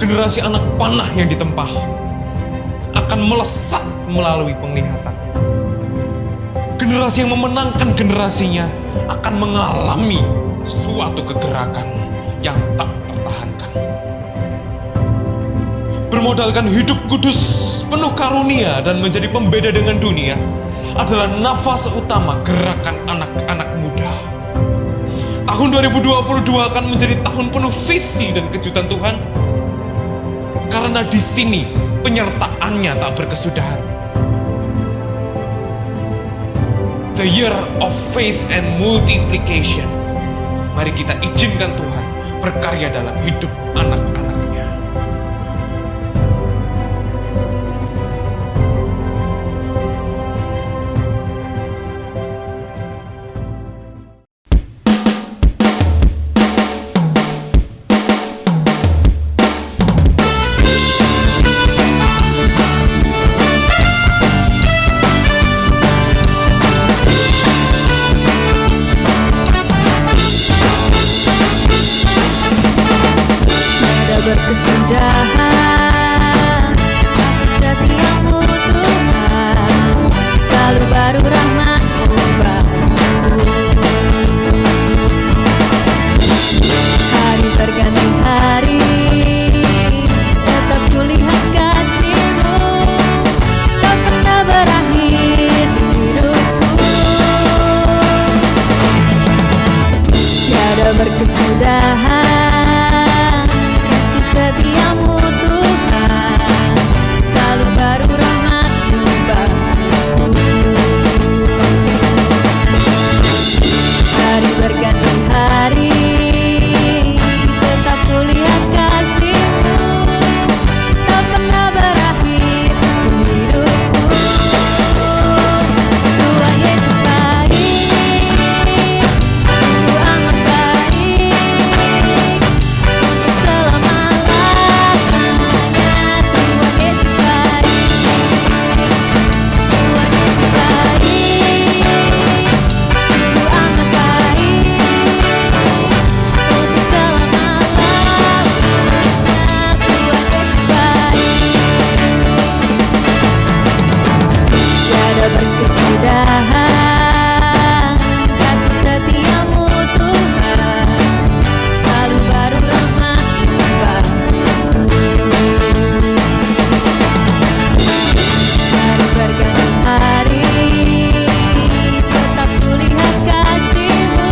generasi anak panah yang ditempah akan melesat melalui penglihatan. Generasi yang memenangkan generasinya akan mengalami suatu kegerakan yang tak tertahankan. Bermodalkan hidup kudus, penuh karunia dan menjadi pembeda dengan dunia adalah nafas utama gerakan anak-anak muda. Tahun 2022 akan menjadi tahun penuh visi dan kejutan Tuhan, karena di sini penyertaannya tak berkesudahan. The year of faith and multiplication. Mari kita izinkan Tuhan berkarya dalam hidup anak-anaknya. Berkesudahan kasih setiamu Tuhan, selalu baru rahmat-Mu bagiku. Hari berganti hari, tetap kulihat kasih-Mu, tak pernah berakhir di hidupku. Tiada berkesudahan setiamu Tuhan, selalu baru rahmat-Mu bagiku. Hari berganti hari, tetap kulihat kasih-Mu, tak pernah berakhir di hidupku. Tuhan Yesus baik, sungguh amat baik, untuk selama-lamanya. Tuhan Yesus baik, Tuhan Yesus baik, sungguh amat baik, untuk selama-lamanya. Tuhan Yesus baik. Tiada berkesudahan kasih setiamu Tuhan, selalu baru rahmat-Mu bagiku. Hari berganti hari, tetap kulihat kasih-Mu,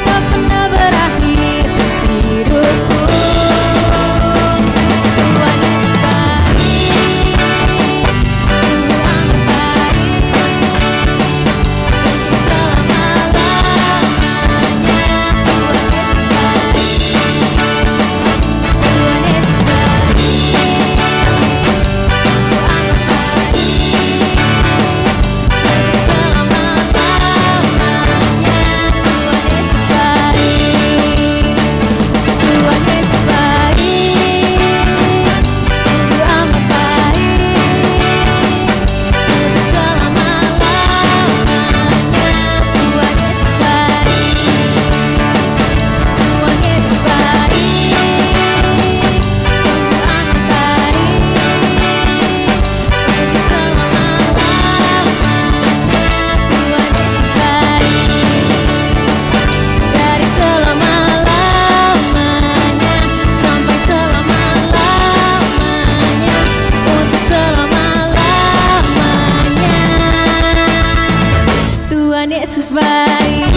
tak pernah berakhir di hidupku. Tuhan Yesus baik, sungguh amat baik, untuk selama-lamanya. Tuhan Yesus baik, Tuhan Yesus baik, sungguh amat baik, untuk selama-lamanya. Tuhan Yesus baik, Tuhan Yesus baik, sungguh amat baik, untuk selama-lamanya. Tuhan Yesus baik, Tuhan Yesus baik, sungguh amat baik, untuk selama-lamanya. Tuhan Yesus baik, dari selama-lamanya sampai selama-lamanya, untuk selama-lamanya. Tuhan Yesus baik.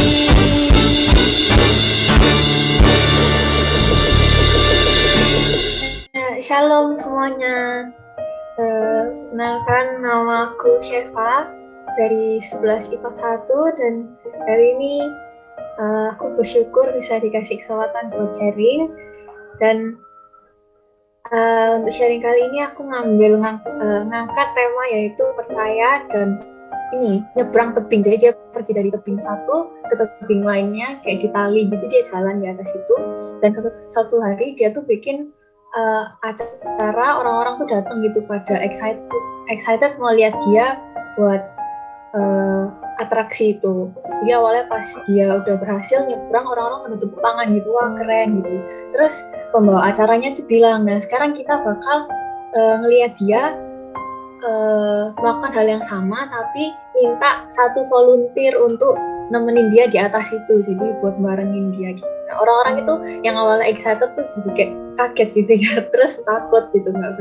Shalom semuanya. Kenalkan, nama aku Sheva dari 11 IPA 1, dan hari ini aku bersyukur bisa dikasih kesempatan buat sharing. Dan untuk sharing kali ini aku ngangkat tema yaitu percaya dan ini nyebrang tebing. Jadi dia pergi dari tebing satu ke tebing lainnya kayak di tali gitu, dia jalan di atas itu. Dan satu hari dia tuh bikin acara, orang-orang tuh datang gitu pada excited mau lihat dia buat atraksi itu. Jadi awalnya pas dia udah berhasil nyebrang, orang-orang menutup tangan gitu, wah keren gitu. Terus pembawa acaranya tuh bilang, nah sekarang kita bakal ngelihat dia melakukan hal yang sama, tapi minta satu volunteer untuk nemenin dia di atas itu, jadi buat barengin dia gitu. Nah, orang-orang itu yang awalnya excited tuh jadi kayak kaget gitu ya, terus takut gitu, nggak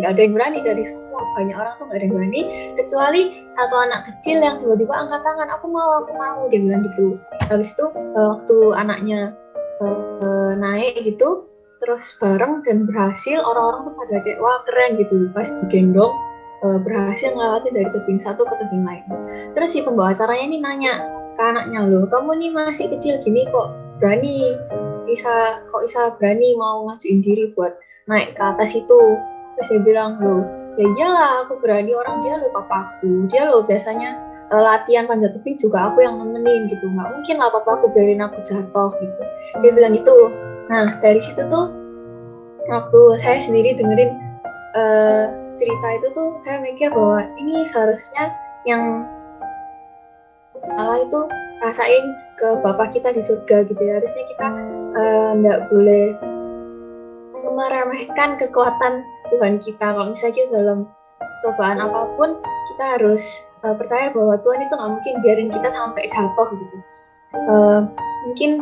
ada yang berani dari semua, banyak orang tuh nggak ada yang berani, kecuali satu anak kecil yang tiba-tiba angkat tangan, aku mau, dia bilang gitu. Habis itu waktu anaknya naik gitu, terus bareng dan berhasil, orang-orang tuh pada kayak wah keren gitu, pas digendong berhasil ngelewatin dari tebing satu ke tebing lain. Terus si pembawa acaranya ini nanya ke anaknya, loh kamu nih masih kecil gini kok berani berani mau ngajuin diri buat naik ke atas itu. Terus dia bilang, loh ya iyalah aku berani, orang dia loh papaku, dia loh biasanya latihan panjat tebing juga aku yang nemenin gitu, nggak mungkin lah papaku biarin aku jatuh gitu, dia bilang gitu. Nah dari situ tuh waktu saya sendiri dengerin cerita itu tuh saya mikir bahwa ini seharusnya yang Allah itu rasain ke Bapa kita di surga gitu ya. Harusnya kita nggak boleh meremehkan kekuatan Tuhan kita. Kalau misalnya kita dalam cobaan apapun, kita harus percaya bahwa Tuhan itu nggak mungkin biarin kita sampai jatuh gitu. Mungkin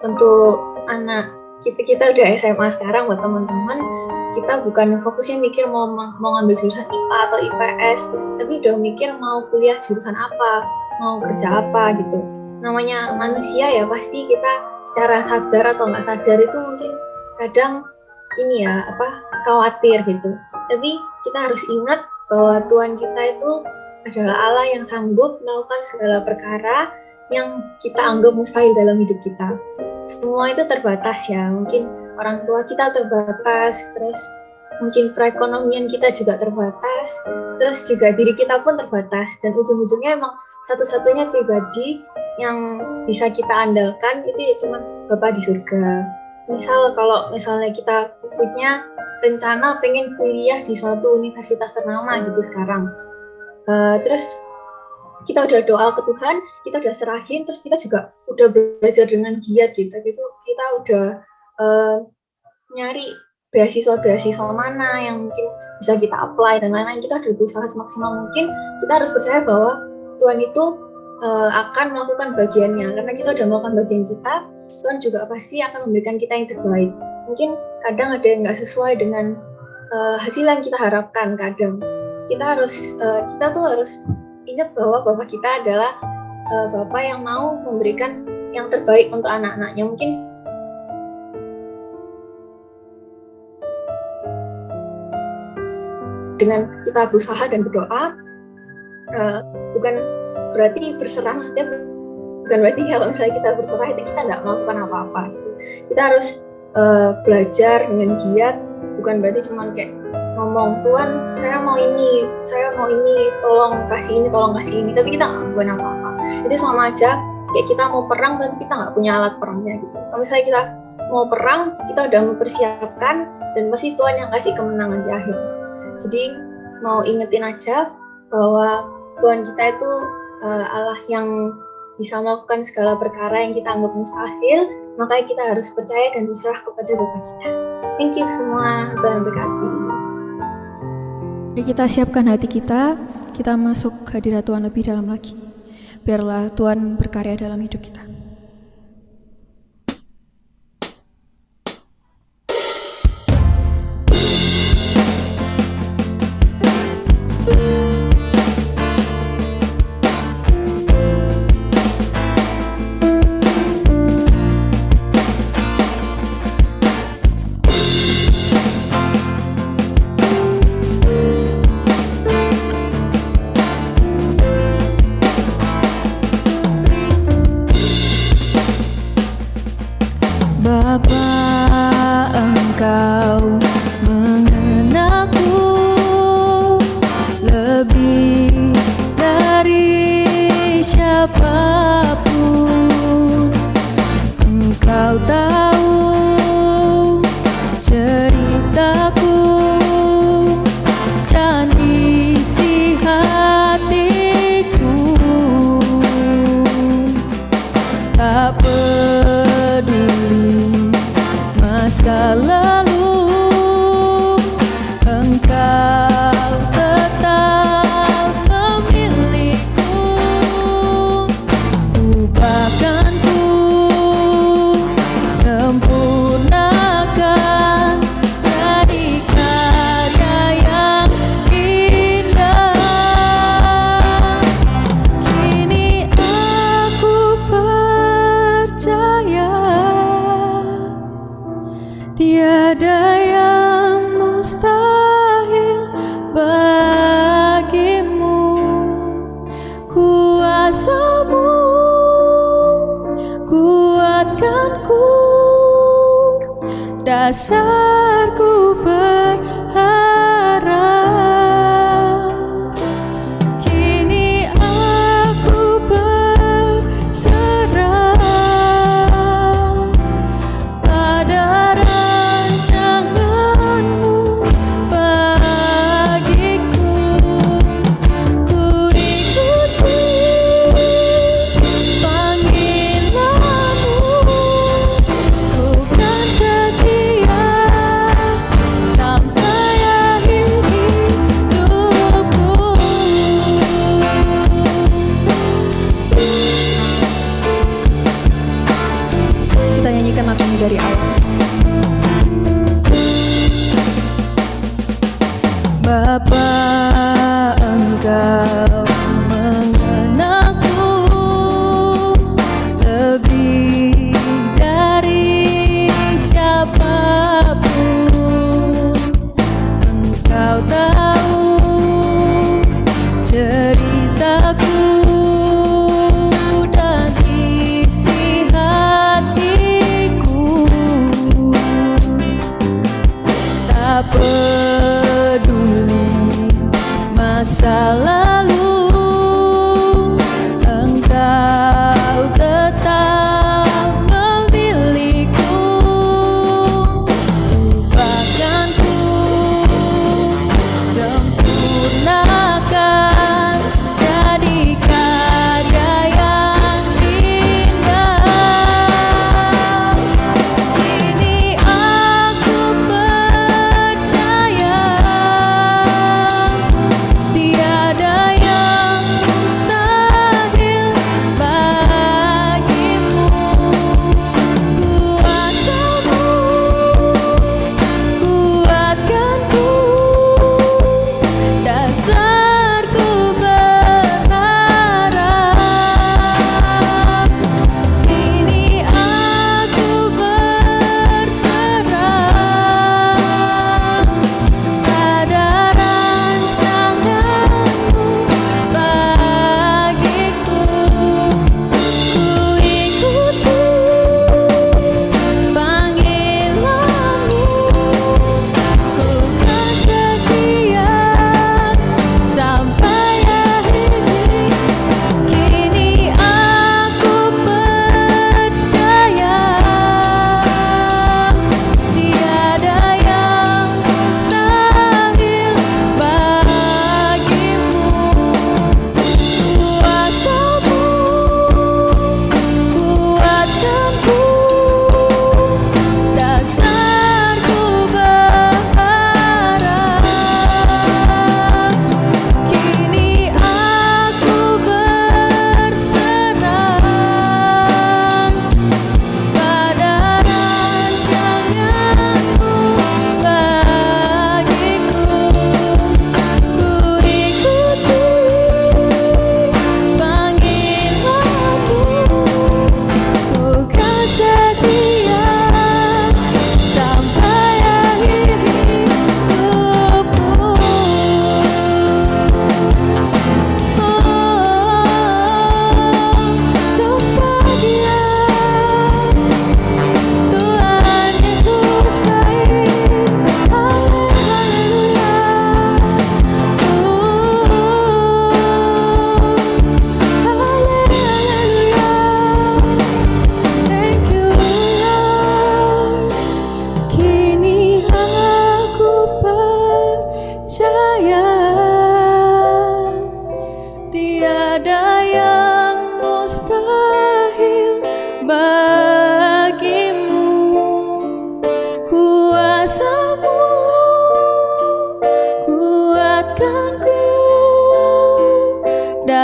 untuk anak kita udah SMA sekarang, buat teman-teman, kita bukan fokusnya mikir mau ngambil jurusan IPA atau IPS, tapi udah mikir mau kuliah jurusan apa, mau kerja apa gitu. Namanya manusia ya, pasti kita secara sadar atau nggak sadar itu mungkin kadang ini ya khawatir gitu. Tapi kita harus ingat bahwa Tuhan kita itu adalah Allah yang sanggup melakukan segala perkara yang kita anggap mustahil dalam hidup kita. Semua itu terbatas ya, mungkin orang tua kita terbatas, terus mungkin perekonomian kita juga terbatas, terus juga diri kita pun terbatas, dan ujung-ujungnya emang satu-satunya pribadi yang bisa kita andalkan itu ya cuma Bapa di surga. Kalau misalnya kita punya rencana pengen kuliah di suatu universitas ternama gitu sekarang, terus kita udah doa ke Tuhan, kita udah serahin, terus kita juga udah belajar dengan giat gitu, kita udah nyari beasiswa mana yang mungkin bisa kita apply dan lain-lain, kita udah berusaha semaksimal mungkin. Kita harus percaya bahwa Tuhan itu akan melakukan bagiannya, karena kita udah melakukan bagian kita, Tuhan juga pasti akan memberikan kita yang terbaik. Mungkin kadang ada yang nggak sesuai dengan hasil yang kita harapkan, kadang kita tuh harus ingat bahwa Bapak kita adalah Bapak yang mau memberikan yang terbaik untuk anak-anaknya. Mungkin dengan kita berusaha dan berdoa, bukan berarti berserah, maksudnya bukan berarti kalau misalnya kita berserah itu kita nggak melakukan apa-apa gitu. Kita harus belajar dengan giat, bukan berarti cuma kayak ngomong, Tuhan saya mau ini, tolong kasih ini, tapi kita nggak melakukan apa-apa. Itu sama aja kayak kita mau perang tapi kita nggak punya alat perangnya gitu. Kalau misalnya kita mau perang, kita udah mempersiapkan, dan pasti Tuhan yang kasih kemenangan di akhir. Jadi mau ingetin aja bahwa Tuhan kita itu Allah yang bisa melakukan segala perkara yang kita anggap mustahil, makanya kita harus percaya dan berserah kepada Bapa kita. Thank you semua, Tuhan berkati. Mari kita siapkan hati kita masuk ke hadirat Tuhan lebih dalam lagi. Biarlah Tuhan berkarya dalam hidup kita. Bapa, Engkau mengenalku lebih dari siapapun. Engkau tahu ceritaku dan isi hatiku. masa lalu, engkau tetap memiliku. Ubahkan ku, sempurnakan, jadi karya yang indah. Kini aku percaya tiada yang mustahil bagimu. Kuasamu kuatkanku, dasarku berharap. Kini aku berserah pada rancanganmu bagiku. Ku ikuti panggilanmu, ku kan setia sampai akhir hidupku. Kita nyanyikan lagu ini dari awal. Bapa, engkau mengenalku lebih dari siapapun. Engkau tahu ceritaku dan isi hatiku.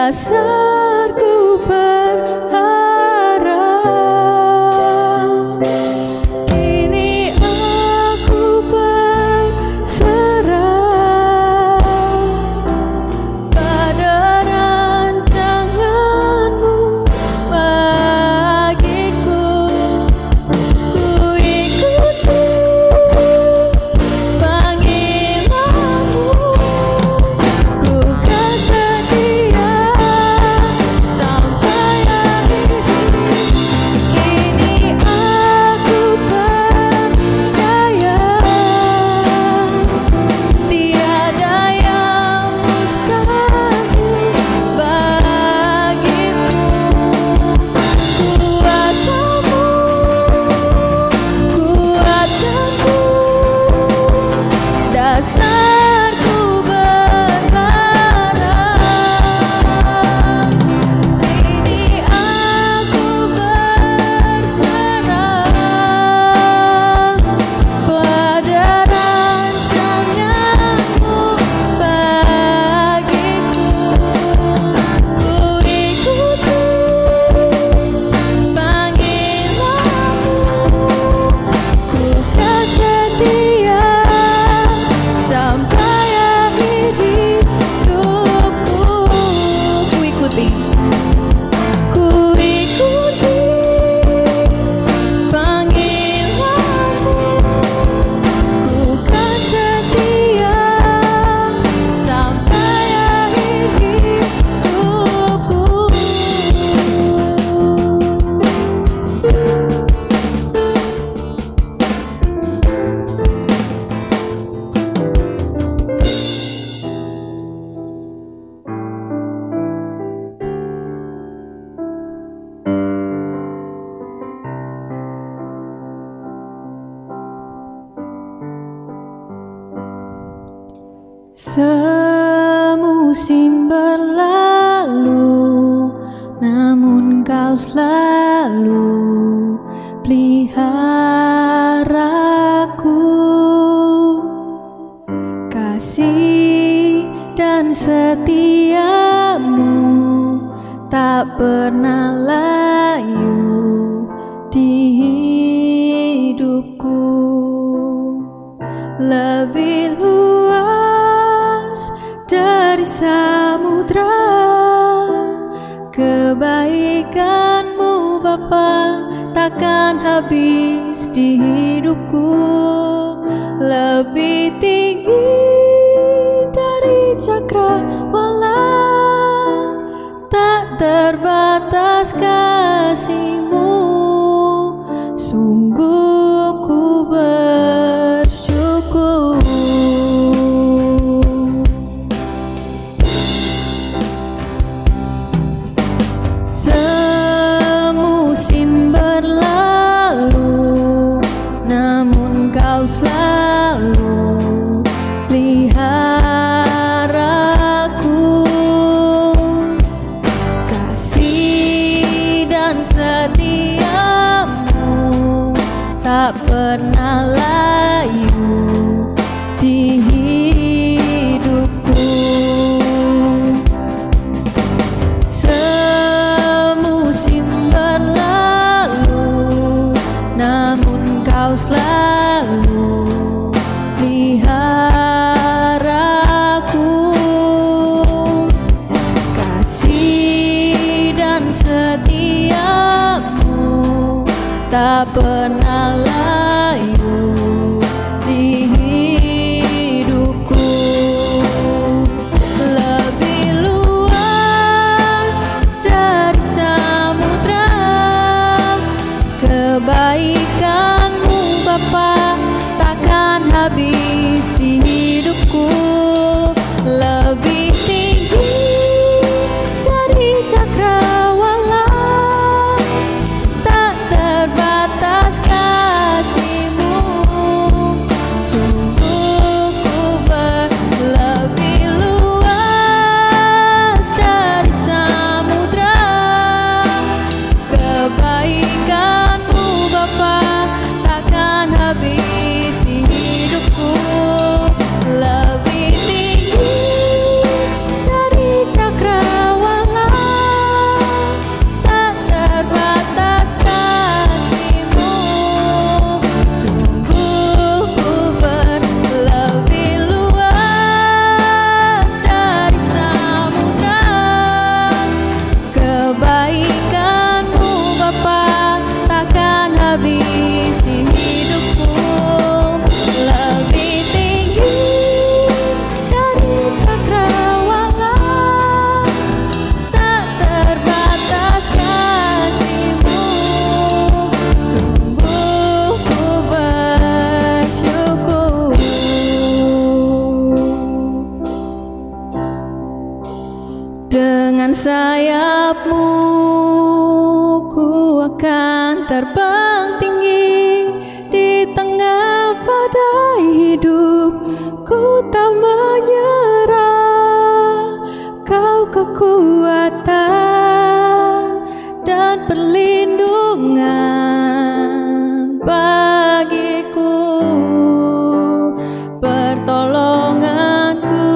dasarku berharap. Kini aku berserah pada rancanganmu bagiku. Ku ikuti panggilanmu, ku kan setia sampai akhir. Kini aku percaya tiada yang mustahil bagimu. Kuasamu kuatkanku, dasarku berharap. Kini aku berserah pada rancanganmu bagiku. Ku ikuti panggilanmu, ku kan setia sampai akhir hidupku. Ku ikuti panggilanmu, ku kan setia sampai akhir hidupku. Semusim berlalu, namun kau selalu peliharaku. Kasih dan setiamu tak pernah layu di hidupku. Lebih luas dari samudra kebaikanmu Bapa, takkan habis di hidupku. Lebih tinggi dari cakrawala, tak terbatas kasih-Mu. Sungguh ku bersyukur. Semusim berlalu, namun kau selalu peliharaku. Kasih dan setiamu tak pernah layu di hidupku. Semusim berlalu, namun kau selalu peliharaku. Kasih dan setiamu tak pernah layu di hidupku. Lebih luas dari samudra kebaikanmu Bapa, takkan habis di hidupku. Lebih tinggi dari cakrawala, tak terbatas sayapmu ku akan terbang tinggi di tengah badai hidup. Ku tak menyerah, kau kekuatan dan perlindungan bagiku, pertolonganku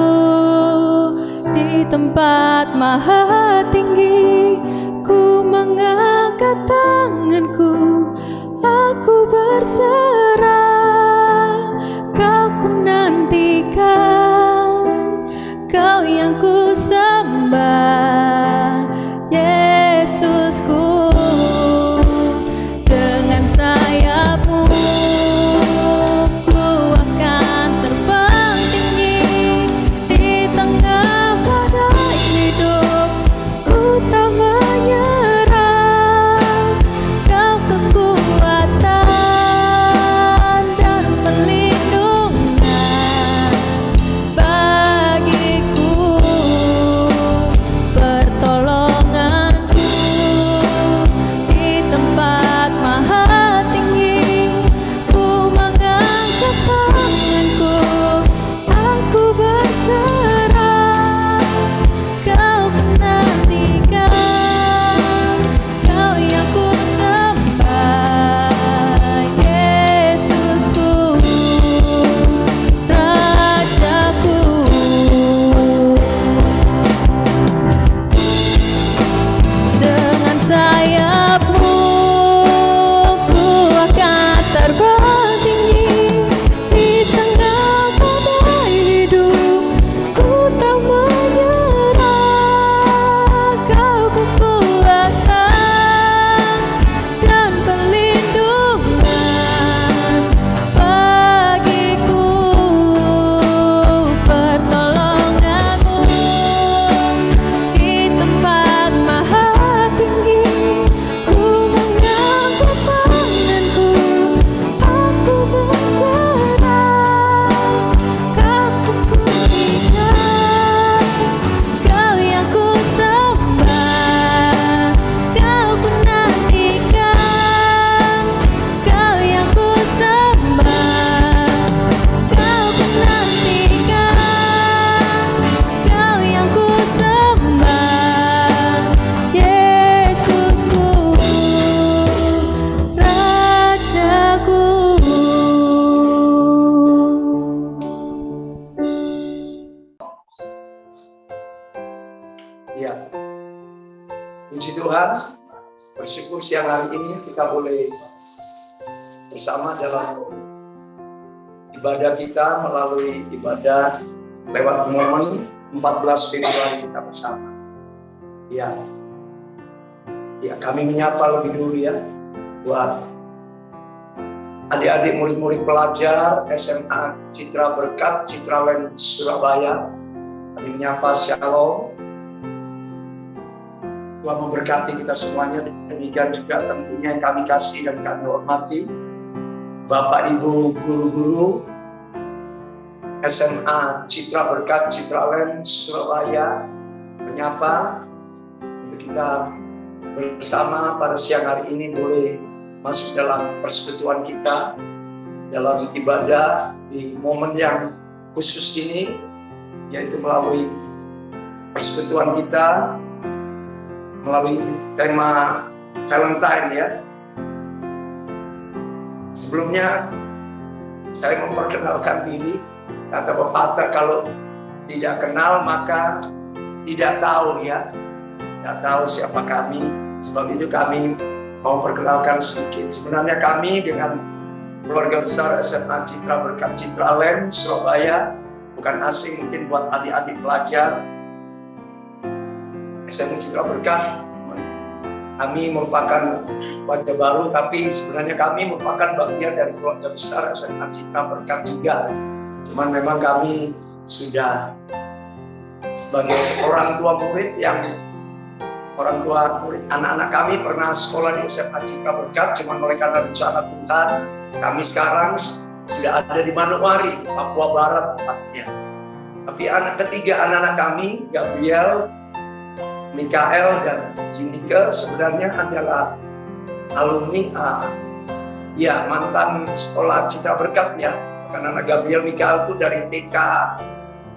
di tempat maha tinggi. Ku mengangkat tanganku, aku berserah, kau ku nantikan, kau yang ku sembah, Yesusku. Dengan sayapmu ku akan terbang tinggi di tengah badai hidup. Ku tak menyerah, kau kekuatan dan perlindungan bagiku, pertolonganku di tempat maha tinggi. Ku mengangkat tanganku, aku berserah, kau ku nantikan, kau yang ku sembah, Yesusku, Rajaku. Dengan sayapmu ku akan terbang tinggi di tengah badai hidup. Ku tak menyerah, kau kekuatan dan perlindungan bagiku, pertolonganmu di tempat maha tinggi. Ku mengangkat tanganku, aku berserah, kau ku pujikan, kau yang ku sembah, kau ku nantikan, kau yang ku sembah, kau ku nantikan, kau yang ku sembah, Yesusku, Rajaku. Ya, puji Tuhan, bersyukur siang hari ini kita boleh bersama dalam ibadah kita melalui ibadah lewat momen 14 Februari kita bersama. Ya, kami menyapa lebih dulu ya buat adik-adik murid-murid pelajar SMA Citra Berkat Citraland Surabaya. Kami menyapa Shalom. Tuhan memberkati kita semuanya. Demikian juga tentunya yang kami kasih dan kami hormati Bapak Ibu guru-guru SMA Citra Berkat Citraland Surabaya, menyapa untuk kita bersama pada siang hari ini boleh masuk dalam persekutuan kita dalam ibadah di momen yang khusus ini, yaitu melalui persekutuan kita melalui tema Valentine ya. Sebelumnya saya memperkenalkan diri. Kata pepatah, kalau tidak kenal maka tidak tahu ya. Tidak tahu siapa kami. Sebab itu kami mau perkenalkan sedikit. Sebenarnya kami dengan keluarga besar SMA Citra Berkat Citraland Surabaya bukan asing mungkin buat adik-adik pelajar SMA Citra Berkat. Kami merupakan wajah baru, tapi sebenarnya kami merupakan bagian dari keluarga besar SMA Citra Berkat juga. Cuman memang kami sudah sebagai orang tua murid anak-anak kami pernah sekolah di SMA Citra Berkat, cuman oleh karena rencana Tuhan, kami sekarang sudah ada di Manokwari, Papua Barat tepatnya. Tapi ketiga anak-anak kami, Gabriel, Mikael dan Jinika sebenarnya adalah alumni mantan sekolah Citra Berkat ya. Karena Gabriel Mikael itu dari TK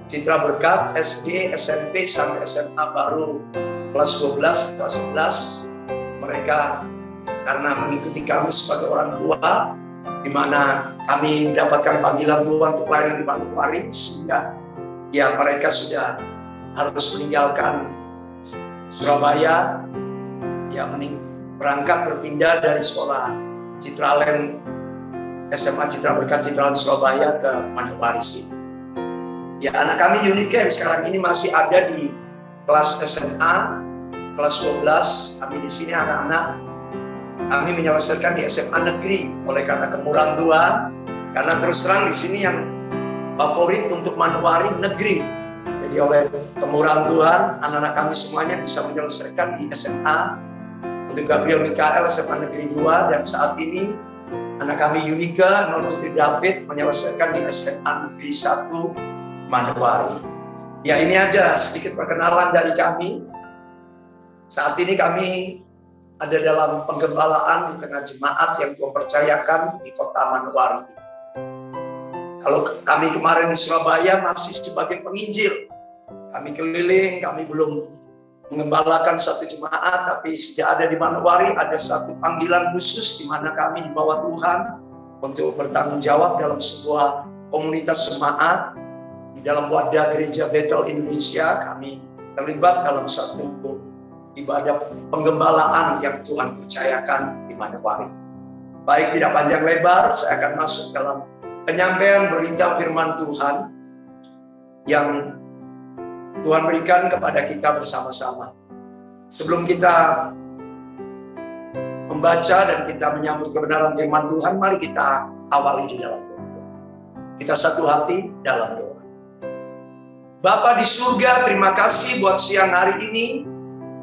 Citra Berkat, SD, SMP, sampai SMA baru kelas 12, kelas 11. Mereka karena mengikuti kami sebagai orang tua, di mana kami mendapatkan panggilan Tuhan untuk pelayanan di Manokwari, sehingga ya mereka sudah harus meninggalkan Surabaya, ya berangkat berpindah dari sekolah Citraland, SMA Citra Berkat Citraland Surabaya ke Manokwari sini. Ya, anak kami Unika yang sekarang ini masih ada di kelas SMA, kelas 12. Kami di sini anak-anak, kami menyelesaikan di SMA negeri oleh karena kemurahan Tuhan. Karena terus terang di sini yang favorit untuk Manokwari negeri. Jadi oleh kemurahan Tuhan, anak-anak kami semuanya bisa menyelesaikan di SMA. Untuk Gabriel Mikael SMA negeri 2, dan saat ini anak kami Unika, Non Putri David menyelesaikan di SMA negeri 1 Manokwari. Ya, ini aja sedikit perkenalan dari kami. Saat ini kami ada dalam penggembalaan di tengah jemaat yang Tuhan percayakan di kota Manokwari. Kalau kami kemarin di Surabaya masih sebagai penginjil, kami keliling, kami belum mengembalakan satu jemaat, tapi sejak ada di Manokwari ada satu panggilan khusus di mana kami dibawa Tuhan untuk bertanggung jawab dalam sebuah komunitas jemaat di dalam wadah gereja Bethel Indonesia. Kami terlibat dalam satu ibadah penggembalaan yang Tuhan percayakan di Manokwari. Baik, tidak panjang lebar, saya akan masuk dalam penyampaian berita firman Tuhan yang Tuhan berikan kepada kita bersama-sama. Sebelum kita membaca dan kita menyambut kebenaran firman Tuhan, mari kita awali di dalam doa. Kita satu hati dalam doa. Bapa di surga, terima kasih buat siang hari ini.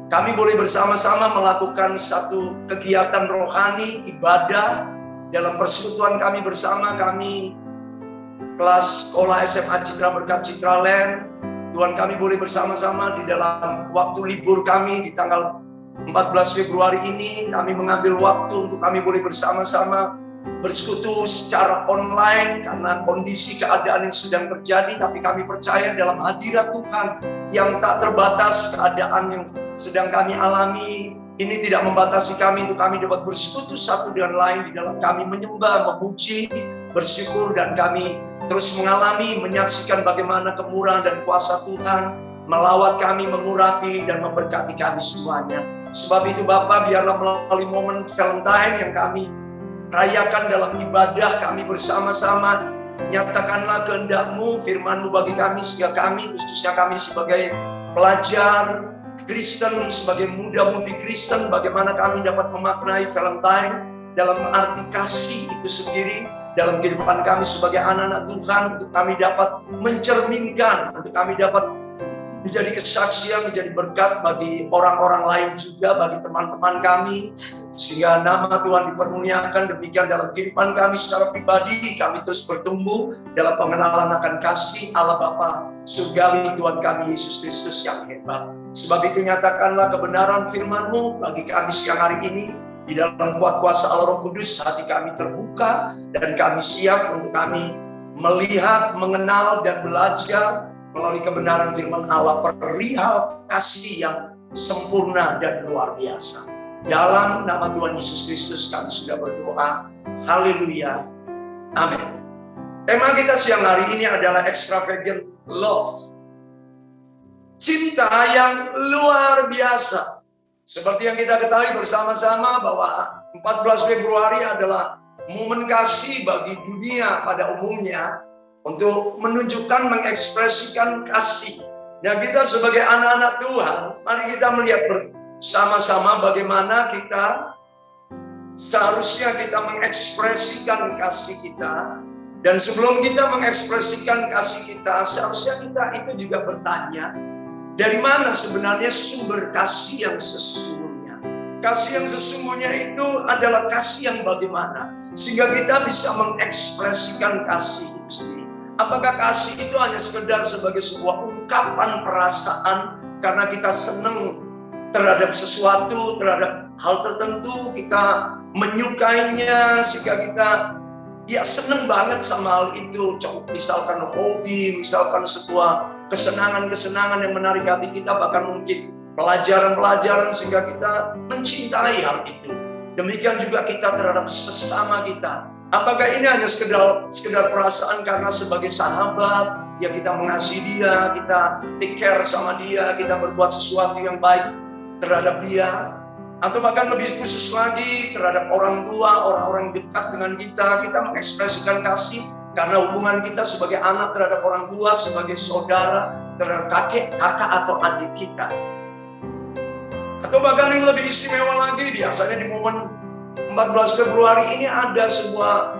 Kami boleh bersama-sama melakukan satu kegiatan rohani, ibadah, dalam persekutuan kami bersama. Kami kelas sekolah SMA Citra Berkat Citraland. Tuhan, kami boleh bersama-sama di dalam waktu libur kami di tanggal 14 Februari ini. Kami mengambil waktu untuk kami boleh bersama-sama bersekutu secara online karena kondisi keadaan yang sedang terjadi. Tapi kami percaya dalam hadirat Tuhan yang tak terbatas, keadaan yang sedang kami alami ini tidak membatasi kami untuk kami dapat bersekutu satu dengan lain di dalam kami menyembah, memuji, bersyukur, dan kami terus mengalami, menyaksikan bagaimana kemurahan dan kuasa Tuhan melawat kami, mengurapi dan memberkati kami semuanya. Sebab itu Bapa, biarlah melalui momen Valentine yang kami rayakan dalam ibadah kami bersama-sama, nyatakanlah kehendak-Mu, firman-Mu bagi kami, sehingga kami, khususnya kami sebagai pelajar Kristen, sebagai muda-mudi Kristen, bagaimana kami dapat memaknai Valentine dalam arti kasih itu sendiri dalam kehidupan kami sebagai anak-anak Tuhan, untuk kami dapat mencerminkan, untuk kami dapat menjadi kesaksian, menjadi berkat bagi orang-orang lain juga, bagi teman-teman kami, sehingga nama Tuhan dipermuliakan. Demikian dalam kehidupan kami secara pribadi, kami terus bertumbuh dalam pengenalan akan kasih Allah Bapa surgawi Tuhan kami Yesus Kristus yang hebat. Sebab itu nyatakanlah kebenaran firman-Mu bagi kami siang hari ini. Di dalam kuat kuasa Allah Roh Kudus, hati kami terbuka dan kami siap untuk kami melihat, mengenal, dan belajar melalui kebenaran firman Allah perihal kasih yang sempurna dan luar biasa. Dalam nama Tuhan Yesus Kristus kami sudah berdoa. Haleluya. Amin. Tema kita siang hari ini adalah extravagant love. Cinta yang luar biasa. Seperti yang kita ketahui bersama-sama bahwa 14 Februari adalah momen kasih bagi dunia pada umumnya untuk menunjukkan, mengekspresikan kasih. Dan kita sebagai anak-anak Tuhan, mari kita melihat bersama-sama bagaimana kita seharusnya kita mengekspresikan kasih kita. Dan sebelum kita mengekspresikan kasih kita, seharusnya kita itu juga bertanya, dari mana sebenarnya sumber kasih yang sesungguhnya? Kasih yang sesungguhnya itu adalah kasih yang bagaimana? Sehingga kita bisa mengekspresikan kasih itu sendiri. Apakah kasih itu hanya sekedar sebagai sebuah ungkapan perasaan karena kita senang terhadap sesuatu, terhadap hal tertentu, kita menyukainya sehingga kita seneng banget sama hal itu. Misalkan hobi, misalkan sebuah kesenangan-kesenangan yang menarik hati kita, bahkan mungkin pelajaran-pelajaran sehingga kita mencintai hal itu. Demikian juga kita terhadap sesama kita. Apakah ini hanya sekedar perasaan karena sebagai sahabat, ya kita mengasihi dia, kita take care sama dia, kita berbuat sesuatu yang baik terhadap dia, atau bahkan lebih khusus lagi terhadap orang tua, orang-orang dekat dengan kita mengekspresikan kasih karena hubungan kita sebagai anak terhadap orang tua, sebagai saudara terhadap kakak atau adik kita. Atau bahkan yang lebih istimewa lagi, biasanya di momen 14 Februari ini ada sebuah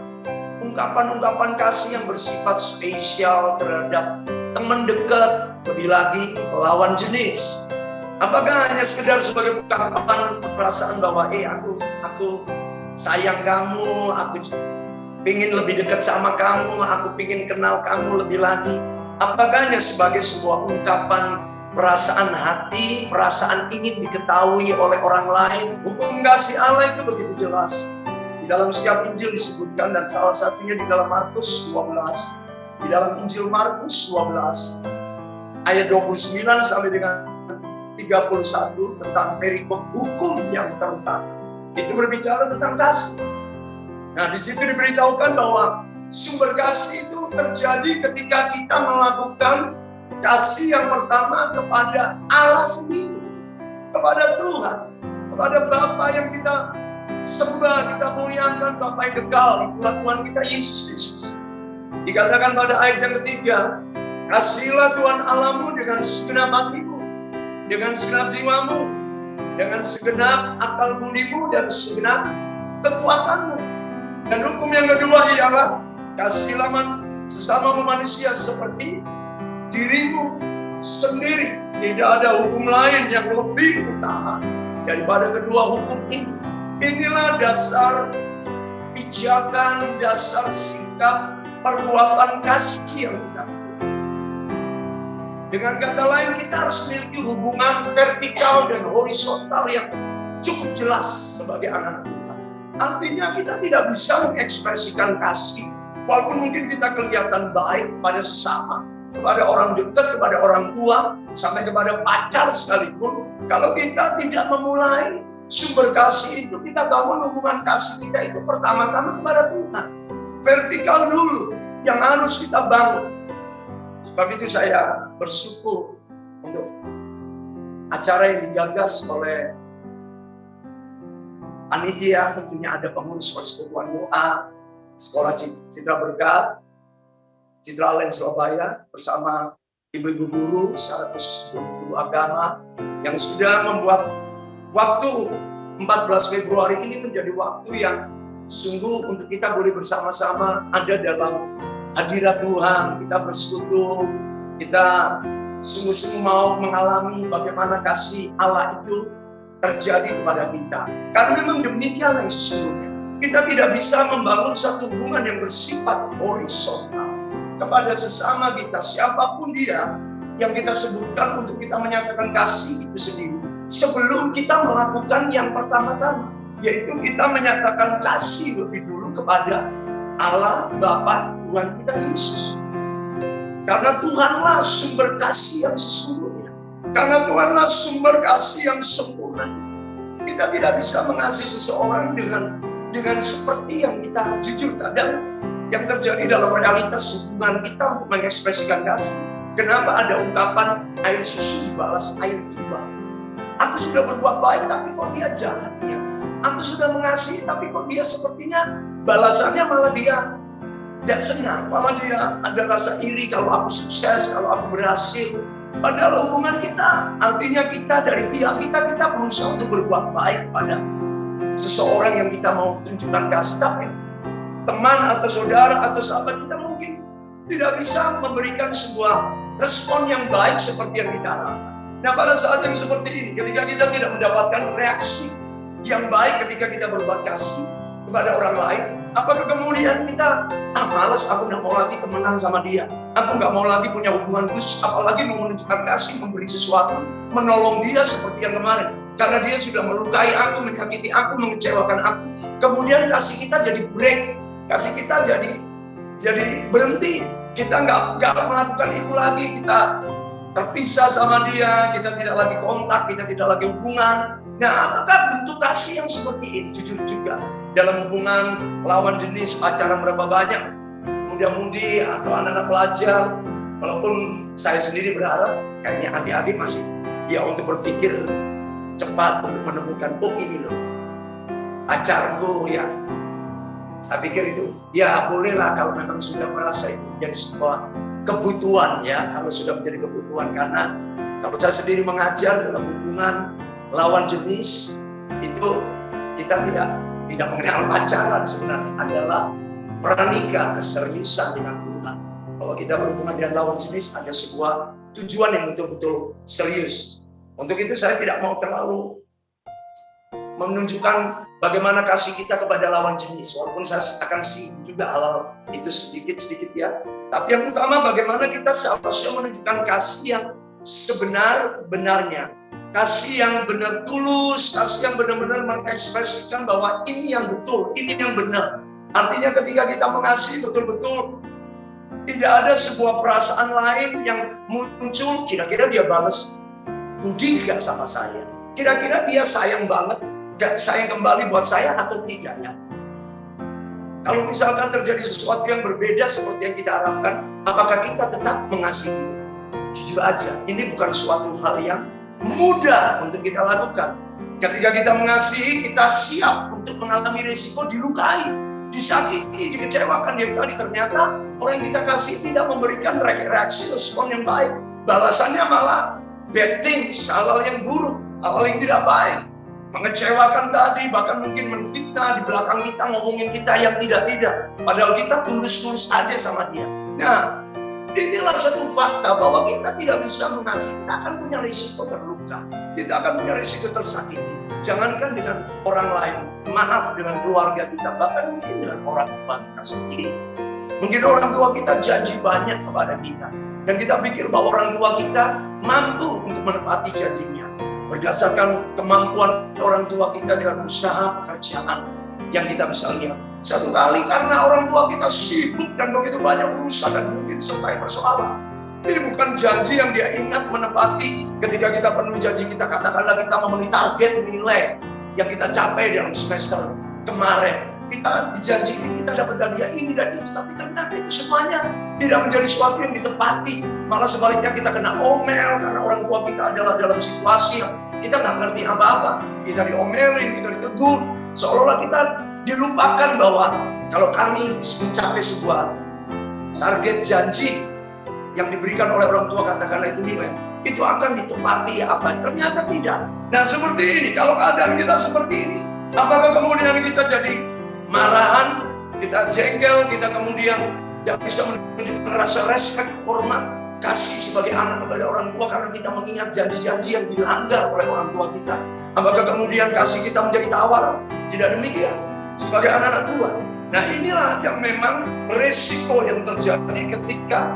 ungkapan-ungkapan kasih yang bersifat spesial terhadap teman dekat, lebih lagi lawan jenis. Apakah hanya sekedar sebagai ungkapan perasaan bahwa aku sayang kamu, aku ingin lebih dekat sama kamu, aku ingin kenal kamu lebih lagi? Apakah hanya sebagai sebuah ungkapan perasaan hati, perasaan ingin diketahui oleh orang lain? Hukum kasih Allah itu begitu jelas. Di dalam setiap Injil disebutkan, dan salah satunya di dalam Markus 12. Di dalam Injil Markus 12, ayat 29 sampai dengan 31 tentang perikop hukum yang terutama. Itu berbicara tentang kasih. Nah, di situ diberitahukan bahwa sumber kasih itu terjadi ketika kita melakukan kasih yang pertama kepada Allah sendiri, kepada Tuhan, kepada Bapa yang kita sembah, kita muliakan, Bapa yang kekal, itulah Tuhan kita Yesus Kristus. Dikatakan pada ayat yang ketiga, kasihilah Tuhan Allahmu dengan segenap hatimu, dengan segenap jiwamu, dengan segenap akal budimu, dan segenap kekuatanmu. Dan hukum yang kedua ialah kasihilah sesama manusia seperti dirimu sendiri. Tidak ada hukum lain yang lebih utama daripada kedua hukum ini. Inilah dasar pijakan, dasar sikap, perbuatan kasih yang kita butuh. Dengan kata lain, kita harus memiliki hubungan vertikal dan horizontal yang cukup jelas sebagai anak Tuhan. Artinya kita tidak bisa mengekspresikan kasih, walaupun mungkin kita kelihatan baik pada sesama, kepada orang dekat, kepada orang tua, sampai kepada pacar sekalipun. Kalau kita tidak memulai sumber kasih itu, kita bangun hubungan kasih kita itu pertama-tama kepada Tuhan. Vertikal dulu yang harus kita bangun. Sebab itu saya bersyukur untuk acara yang digagas oleh panitia. Tentunya ada pengurus persekutuan doa, Sekolah Citra Berkat, Citra Land Surabaya, bersama ibu-ibu guru, 100 guru agama yang sudah membuat waktu 14 Februari ini menjadi waktu yang sungguh untuk kita boleh bersama-sama ada dalam hadirat Tuhan, kita bersekutu, kita sungguh-sungguh mau mengalami bagaimana kasih Allah itu terjadi kepada kita. Karena memang demikian yang sesungguhnya. Kita tidak bisa membangun satu hubungan yang bersifat horizontal kepada sesama kita, siapapun dia yang kita sebutkan untuk kita menyatakan kasih itu sendiri. Sebelum kita melakukan yang pertama-tama, yaitu kita menyatakan kasih lebih dulu kepada Allah, Bapa, Tuhan kita Yesus. Karena Tuhanlah sumber kasih yang sesungguhnya. Karena Tuhanlah sumber kasih yang sempurna. Kita tidak bisa mengasihi seseorang dengan seperti yang kita jujur kadang yang terjadi dalam realitas hubungan kita untuk mengekspresikan kasih. Kenapa ada ungkapan air susu dibalas air tuba? Aku sudah berbuat baik tapi kok dia jahat ya? Aku sudah mengasihi tapi kok dia sepertinya balasannya malah dia tidak senang, malah dia ada rasa iri kalau aku sukses, kalau aku berhasil. Padahal hubungan kita, artinya kita dari pihak kita berusaha untuk berbuat baik pada seseorang yang kita mau tunjukkan kasih. Tapi teman atau saudara atau sahabat kita mungkin tidak bisa memberikan sebuah respon yang baik seperti yang kita harapkan. Nah, pada saat yang seperti ini, ketika kita tidak mendapatkan reaksi yang baik ketika kita berbuat kasih kepada orang lain, apakah kemudian kita, malas, aku nggak mau lagi temenan sama dia, aku nggak mau lagi punya hubungan khusus, apalagi mau menunjukkan kasih, memberi sesuatu, menolong dia seperti yang kemarin. karena dia sudah melukai aku, menyakiti aku, mengecewakan aku. Kemudian kasih kita jadi break, kasih kita jadi berhenti. Kita nggak melakukan itu lagi, kita terpisah sama dia, kita tidak lagi kontak, kita tidak lagi hubungan. Nah, apakah bentuk kasih yang seperti ini? Jujur juga, dalam hubungan lawan jenis, pacaran berapa banyak, muda-mudi atau anak-anak pelajar, walaupun saya sendiri berharap kayaknya adik-adik masih ya untuk berpikir cepat untuk menemukan, oh ini loh pacarku ya. Saya pikir itu ya bolehlah kalau memang sudah merasa itu menjadi sebuah kebutuhan ya, kalau sudah menjadi kebutuhan. Karena kalau saya sendiri mengajar dalam hubungan lawan jenis itu kita tidak mengenal pacaran, sebenarnya adalah pranikah, keseriusan dengan Tuhan. Bahwa kita berhubungan dengan lawan jenis ada sebuah tujuan yang betul-betul serius. Untuk itu saya tidak mau terlalu menunjukkan bagaimana kasih kita kepada lawan jenis, walaupun saya akan singgung juga hal itu sedikit-sedikit ya. Tapi yang utama bagaimana kita seharusnya menunjukkan kasih yang sebenar-benarnya. Kasih yang benar tulus, kasih yang benar-benar mengekspresikan bahwa ini yang betul, ini yang benar. Artinya ketika kita mengasihi betul-betul tidak ada sebuah perasaan lain yang muncul, kira-kira dia balas budi gak sama saya? Kira-kira dia sayang banget, gak sayang kembali buat saya atau tidak ya? Kalau misalkan terjadi sesuatu yang berbeda seperti yang kita harapkan, apakah kita tetap mengasihi? Jujur aja, ini bukan suatu hal yang mudah untuk kita lakukan. Ketika kita mengasihi, kita siap untuk mengalami risiko dilukai, disakiti, dikecewakan. Yang tadi ternyata orang yang kita kasih tidak memberikan reaksi respon yang baik. Balasannya malah bad things, hal-hal yang buruk, hal-hal yang tidak baik. Mengecewakan tadi, bahkan mungkin menfitnah di belakang kita, ngomongin kita yang tidak-tidak. Padahal kita tulus-tulus aja sama dia. Nah, inilah satu fakta bahwa kita tidak bisa mengasihi, kita akan punya risiko terluka, kita akan punya risiko tersakiti. Jangankan dengan orang lain, maaf dengan keluarga kita, bahkan mungkin dengan orang tua kita sendiri. Mungkin orang tua kita janji banyak kepada kita, dan kita pikir bahwa orang tua kita mampu untuk menepati janjinya. Berdasarkan kemampuan orang tua kita dengan usaha pekerjaan yang kita bisa lihat. Satu kali karena orang tua kita sibuk dan begitu banyak urusan dan mungkin sertai persoalan. Ini bukan janji yang dia ingat menepati ketika kita penuhi janji kita. Katakanlah kita memenuhi target nilai yang kita capai dalam semester kemarin. Kita dijanji ini, kita dapat hadiah ini dan itu. Tapi ternyata itu semuanya tidak menjadi sesuatu yang ditepati. Malah sebaliknya kita kena omel karena orang tua kita adalah dalam situasi yang kita nggak ngerti apa-apa. Kita diomelin, kita ditegur. Seolah-olah kita dilupakan bahwa kalau kami mencapai sebuah target janji yang diberikan oleh orang tua, katakanlah itu nilai, itu akan ditepati apa? Ternyata tidak. Nah seperti ini, kalau keadaan kita seperti ini, apakah kemudian kita jadi marahan, kita jengkel, kita kemudian tidak bisa menunjukkan rasa respect, hormat, kasih sebagai anak kepada orang tua karena kita mengingat janji-janji yang dilanggar oleh orang tua kita? Apakah kemudian kasih kita menjadi tawar? Tidak demikian. Sebagai anak-anak Tuhan. Nah inilah yang memang resiko yang terjadi ketika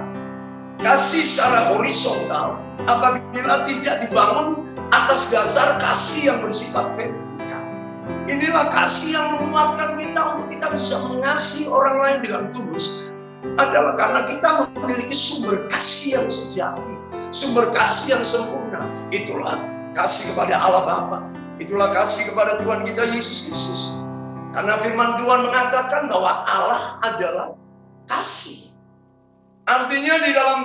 kasih secara horizontal apabila tidak dibangun atas dasar kasih yang bersifat vertikal. Inilah kasih yang menguatkan kita untuk kita bisa mengasihi orang lain dengan tulus. Adalah karena kita memiliki sumber kasih yang sejati, sumber kasih yang sempurna. Itulah kasih kepada Allah Bapa. Itulah kasih kepada Tuhan kita Yesus Kristus. Karena firman Tuhan mengatakan bahwa Allah adalah kasih. Artinya di dalam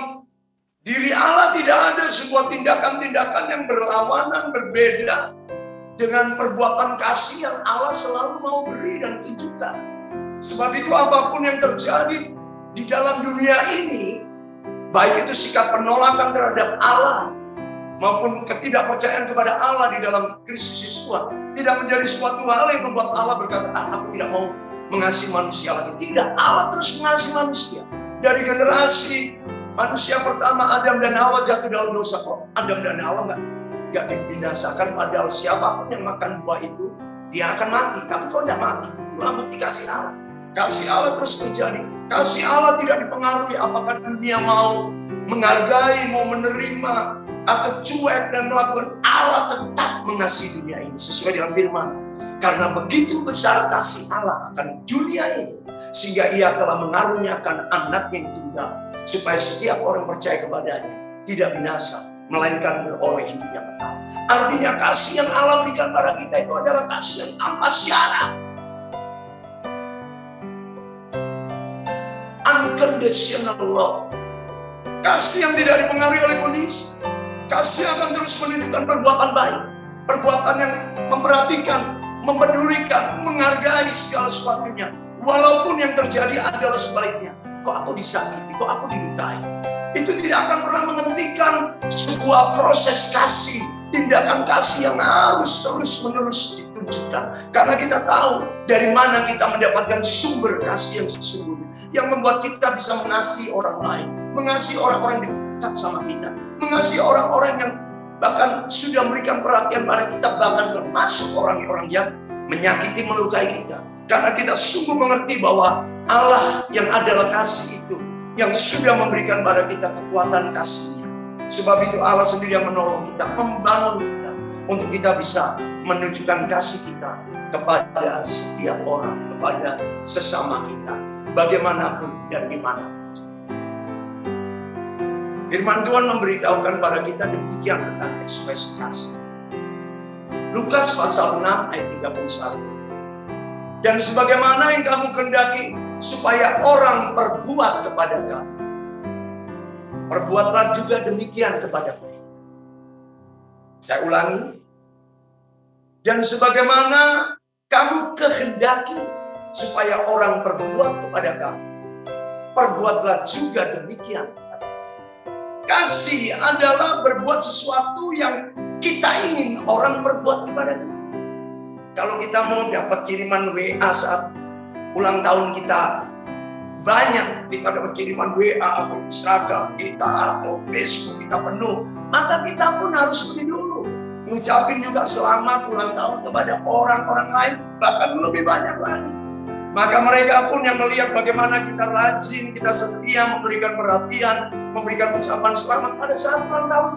diri Allah tidak ada sebuah tindakan-tindakan yang berlawanan, berbeda dengan perbuatan kasih yang Allah selalu mau beri dan tunjukkan. Sebab itu apapun yang terjadi di dalam dunia ini, baik itu sikap penolakan terhadap Allah maupun ketidakpercayaan kepada Allah di dalam Kristus Yesus Tuhan, tidak menjadi suatu hal yang membuat Allah berkata, aku tidak mau mengasihi manusia lagi. Tidak, Allah terus mengasihi manusia. Dari generasi manusia pertama Adam dan Hawa jatuh dalam dosa, kok Adam dan Hawa nggak dibinasakan, padahal siapapun yang makan buah itu dia akan mati. Tapi kok tidak mati? Itulah bukti kasih Allah. Kasih Allah terus terjadi. Kasih Allah tidak dipengaruhi apakah dunia mau menghargai, mau menerima atau cuek dan melakukan, Allah tetap mengasihi dunia ini sesuai dengan firman. Karena begitu besar kasih Allah akan dunia ini, sehingga Ia telah mengaruniakan anaknya yang tunggal, supaya setiap orang percaya kepadanya tidak binasa, melainkan beroleh hidup yang kekal. Artinya kasih yang Allah berikan pada kita itu adalah kasih yang tanpa syarat, unconditional love. Kasih yang tidak dipengaruhi oleh kondisi. Kasih akan terus menunjukkan perbuatan baik, perbuatan yang memperhatikan, mempedulikan, menghargai segala sesuatunya. Walaupun yang terjadi adalah sebaliknya. Kok aku disakiti, kok aku dilukai. Itu tidak akan pernah menghentikan sebuah proses kasih, tindakan kasih yang harus terus-menerus ditunjukkan. Karena kita tahu dari mana kita mendapatkan sumber kasih yang sesungguhnya, yang membuat kita bisa mengasihi orang lain, mengasihi orang-orang dekat sama kita, mengasihi orang-orang yang bahkan sudah memberikan perhatian pada kita, bahkan termasuk orang-orang yang menyakiti, melukai kita. Karena kita sungguh mengerti bahwa Allah yang adalah kasih itu, yang sudah memberikan pada kita kekuatan kasih-Nya. Sebab itu Allah sendiri yang menolong kita, membangun kita, untuk kita bisa menunjukkan kasih kita kepada setiap orang, kepada sesama kita, bagaimanapun dan dimanapun. Firman Tuhan memberitahukan pada kita demikian tentang ekspresi kasih. Lukas pasal 6 ayat 31. Dan sebagaimana yang kamu kehendaki supaya orang berbuat kepada kamu, perbuatlah juga demikian kepada mereka. Saya ulangi. Dan sebagaimana kamu kehendaki supaya orang berbuat kepada kamu, perbuatlah juga demikian. Kasih adalah berbuat sesuatu yang kita ingin orang berbuat kepada kita. Kalau kita mau dapat kiriman WA saat ulang tahun kita, banyak kita dapat kiriman WA atau Instagram kita atau Facebook kita penuh, maka kita pun harus lebih dulu ngucapin juga selamat ulang tahun kepada orang-orang lain, bahkan lebih banyak lagi. Maka mereka pun yang melihat bagaimana kita rajin, kita setia memberikan perhatian, memberikan ucapan selamat pada saat ulang tahun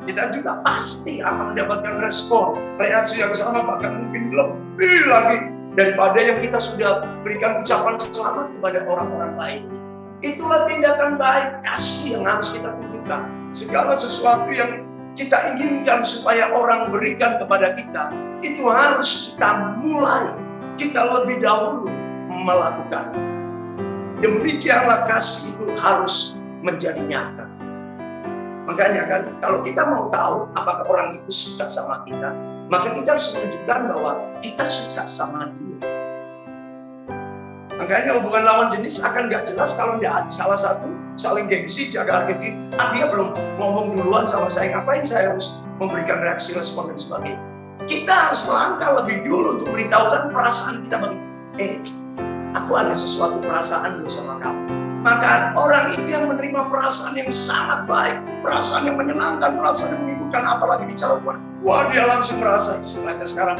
kita juga pasti akan mendapatkan respon, reaksi yang sama, bahkan mungkin lebih lagi daripada yang kita sudah berikan ucapan selamat kepada orang-orang lain. Itulah tindakan baik, kasih yang harus kita tunjukkan. Segala sesuatu yang kita inginkan supaya orang berikan kepada kita, itu harus kita mulai, kita lebih dahulu melakukan. Demikianlah kasih itu harus menjadi nyata. Makanya kan, kalau kita mau tahu apakah orang itu suka sama kita, maka kita harus menunjukkan bahwa kita suka sama dia. Makanya hubungan lawan jenis akan gak jelas kalau tidak ada salah satu saling gengsi, jaga harga diri. Dia belum ngomong duluan sama saya, ngapain saya harus memberikan reaksi, respon dan sebagainya. Kita harus melangkah lebih dulu untuk memberitahukan perasaan kita bagi, aku ada sesuatu perasaan dulu sama kamu. Maka orang itu yang menerima perasaan yang sangat baik, perasaan yang menyenangkan, perasaan yang menghiburkan, apalagi bicara Tuhan. Wah, dia langsung merasa istilahnya sekarang,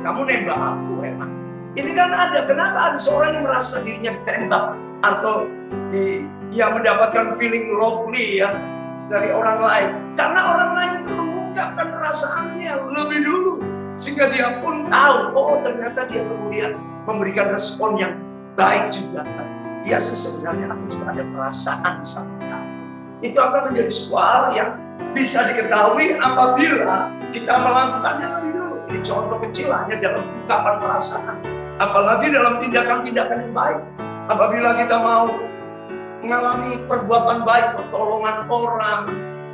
kamu nembak aku emang. Ini kan ada, kenapa ada seorang yang merasa dirinya ditembak atau dia mendapatkan feeling lovely ya dari orang lain. Karena orang lain itu mengungkapkan perasaannya lebih dulu. Sehingga dia pun tahu, oh ternyata dia kemudian memberikan respon yang baik juga. Ya sih sebenarnya aku juga ada perasaan sama kamu. Itu akan menjadi sebuah hal yang bisa diketahui apabila kita melakukannya lebih dulu. Ini contoh kecil hanya dalam ungkapan perasaan. Apalagi dalam tindakan-tindakan yang baik. Apabila kita mau mengalami perbuatan baik, pertolongan orang,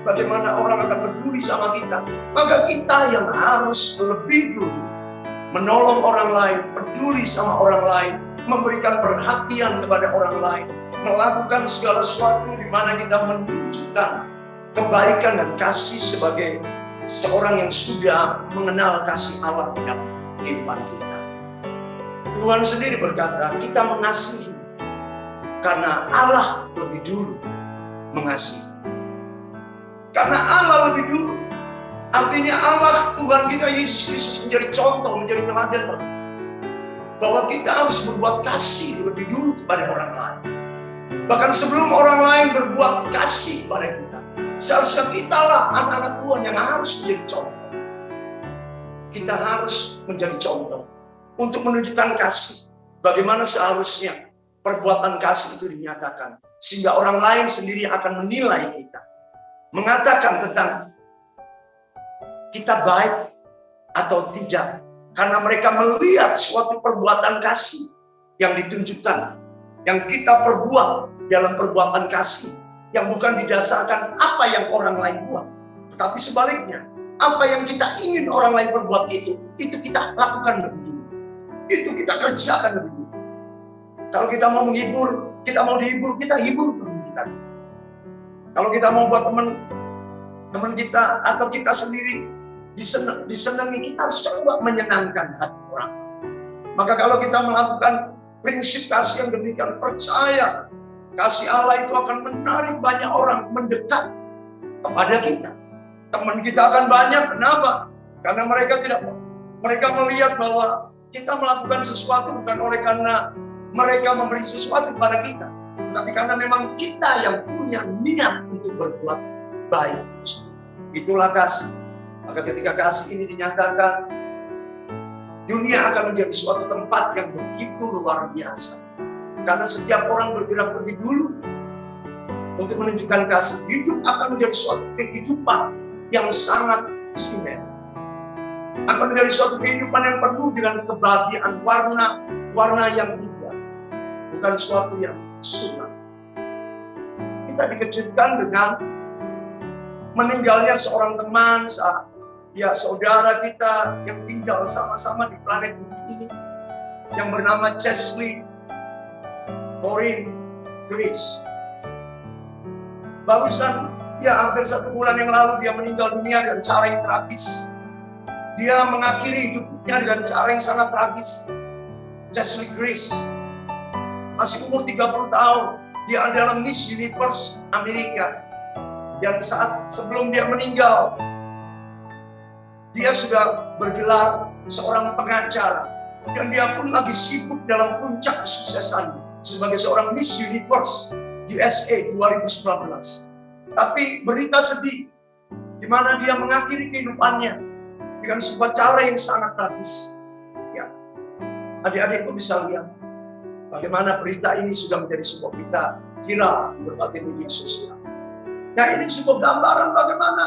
bagaimana orang akan peduli sama kita, maka kita yang harus lebih dulu menolong orang lain, peduli sama orang lain, memberikan perhatian kepada orang lain, melakukan segala sesuatu di mana kita menunjukkan kebaikan dan kasih sebagai seorang yang sudah mengenal kasih Allah di dalam kehidupan kita. Tuhan sendiri berkata, kita mengasihi karena Allah lebih dulu mengasihi. Karena Allah lebih dulu. Artinya Allah, Tuhan kita Yesus Kristus menjadi contoh, menjadi teladan bahwa kita harus berbuat kasih lebih dulu kepada orang lain. Bahkan sebelum orang lain berbuat kasih kepada kita, Seharusnya kita lah anak-anak Tuhan yang harus menjadi contoh. Kita harus menjadi contoh untuk menunjukkan kasih. Bagaimana seharusnya perbuatan kasih itu dinyatakan. Sehingga orang lain sendiri akan menilai kita. Mengatakan tentang kita baik atau tidak. Karena mereka melihat suatu perbuatan kasih yang ditunjukkan. Yang kita perbuat dalam perbuatan kasih. Yang bukan didasarkan apa yang orang lain buat. Tetapi sebaliknya, apa yang kita ingin orang lain perbuat itu kita lakukan lebih dulu. Itu kita kerjakan lebih dulu. Kalau kita mau menghibur, kita mau dihibur, kita hibur dulu kita. Kalau kita mau buat teman kita atau kita sendiri disenangi, kita harus coba menyenangkan hati orang. Maka kalau kita melakukan prinsip kasih yang demikian, percaya kasih Allah itu akan menarik banyak orang mendekat kepada kita. Teman kita akan banyak. Kenapa? Karena mereka melihat bahwa kita melakukan sesuatu bukan oleh karena mereka memberi sesuatu kepada kita, tapi karena memang kita yang punya niat untuk berbuat baik. Itulah kasih. Maka ketika kasih ini dinyatakan, dunia akan menjadi suatu tempat yang begitu luar biasa. Karena setiap orang bergerak lebih dulu untuk menunjukkan kasih. Hidup akan menjadi suatu kehidupan yang sangat istimewa. Akan menjadi suatu kehidupan yang penuh dengan kebahagiaan, warna yang indah. Bukan suatu yang sunat. Kita dikejutkan dengan meninggalnya seorang teman, saudara kita yang tinggal sama-sama di planet bumi ini, yang bernama Chesley Corinne Grace. Barusan, hampir 1 bulan yang lalu dia meninggal dunia dengan cara yang tragis. Dia mengakhiri hidupnya dengan cara yang sangat tragis. Chesley Grace masih umur 30 tahun. Dia adalah Miss Universe Amerika. Dan sebelum dia meninggal, dia sudah bergelar seorang pengacara. Dan dia pun lagi sibuk dalam puncak kesuksesannya sebagai seorang Miss Universe USA 2019. Tapi berita sedih di mana dia mengakhiri kehidupannya dengan sebuah cara yang sangat tragis. Ya, adik-adik bisa lihat bagaimana berita ini sudah menjadi sebuah berita viral di berbagai media sosial. Nah, ini sebuah gambaran bagaimana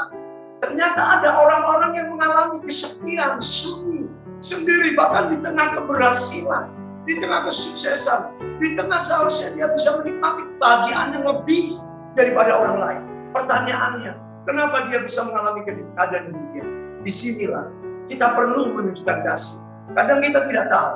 ternyata ada orang-orang yang mengalami kesepian, sunyi, sendiri, bahkan di tengah keberhasilan, di tengah kesuksesan, di tengah seharusnya dia bisa menikmati kebahagiaan yang lebih daripada orang lain. Pertanyaannya, kenapa dia bisa mengalami keadaan demikian? Disinilah kita perlu menunjukkan kasih. Kadang kita tidak tahu,